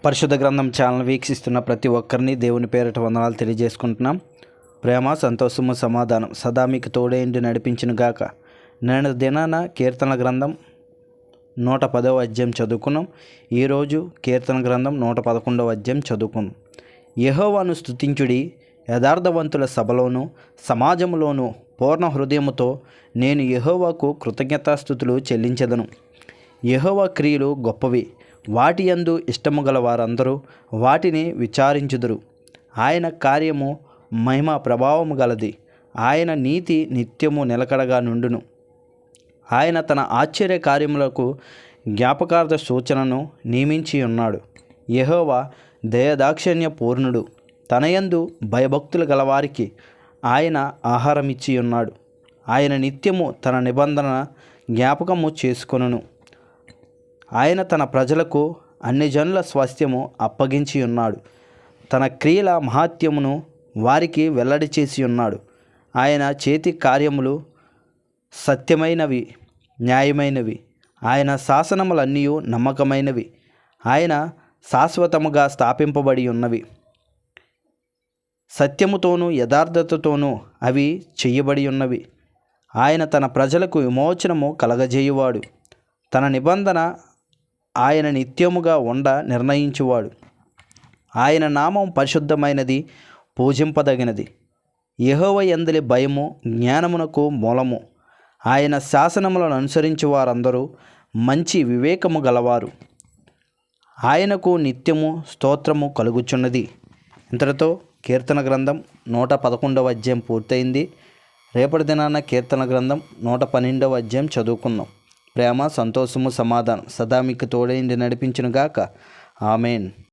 పరిశుద్ధ గ్రంథం ఛానల్ వీక్షిస్తున్న ప్రతి ఒక్కరిని దేవుని పేరిట వందనాలు తెలియజేసుకుంటున్నాం. ప్రేమ, సంతోషము, సమాధానం సదా మీకు తోడేండి నడిపించును గాక. నేను దినాన కీర్తన గ్రంథం 110వ అధ్యాయం చదువుకున్నాం. ఈరోజు కీర్తన గ్రంథం 111వ అధ్యాయం చదువుకున్నాం. యెహోవాను స్తుతించుడి, యథార్థవంతుల సభలోను సమాజంలోను పూర్ణ హృదయముతో నేను యెహోవాకు కృతజ్ఞతాస్తుతులు చెల్లించెదను. యెహోవా క్రియలు గొప్పవి, వాటి యందు ఇష్టము గల వారందరూ వాటిని విచారించుదురు. ఆయన కార్యము మహిమ ప్రభావము గలది, ఆయన నీతి నిత్యము నిలకడగా నుండును. ఆయన తన ఆశ్చర్య కార్యములకు జ్ఞాపకార్థ సూచనను నియమించి ఉన్నాడు. యెహోవా దయదాక్షిణ్య పూర్ణుడు, తనయందు భయభక్తులు గలవారికి ఆయన ఆహారమిచ్చి ఉన్నాడు. ఆయన నిత్యము తన నిబంధన జ్ఞాపకము చేసుకొనును. ఆయన తన ప్రజలకు అన్ని జనుల స్వాస్థ్యము అప్పగించి ఉన్నాడు. తన క్రియల మహాత్యమును వారికి వెల్లడి చేసి ఉన్నాడు. ఆయన చేతి కార్యములు సత్యమైనవి, న్యాయమైనవి. ఆయన శాసనములన్నీ నమ్మకమైనవి. ఆయన శాశ్వతముగా స్థాపింపబడి ఉన్నవి. సత్యముతోనూ యథార్థతతోనూ అవి చెయ్యబడి ఉన్నవి. ఆయన తన ప్రజలకు విమోచనము కలగజేయువాడు. తన నిబంధన ఆయన నిత్యముగా నిర్ణయించువాడు. ఆయన నామం పరిశుద్ధమైనది, పూజింపదగినది. యెహోవా యందలి భయము జ్ఞానమునకు మూలము. ఆయన శాసనములను అనుసరించు వారందరూ మంచి వివేకము గలవారు. ఆయనకు నిత్యము స్తోత్రము కలుగుచున్నది. ఇంతటితో కీర్తన గ్రంథం 111వ అధ్యాయం పూర్తయింది. రేపటి దినాన కీర్తన గ్రంథం 112వ అధ్యాయం చదువుకుందాం. ప్రేమ, సంతోషము, సమాధానం సదా మీకు తోడైండి నడిపించును గాక. ఆమెన్.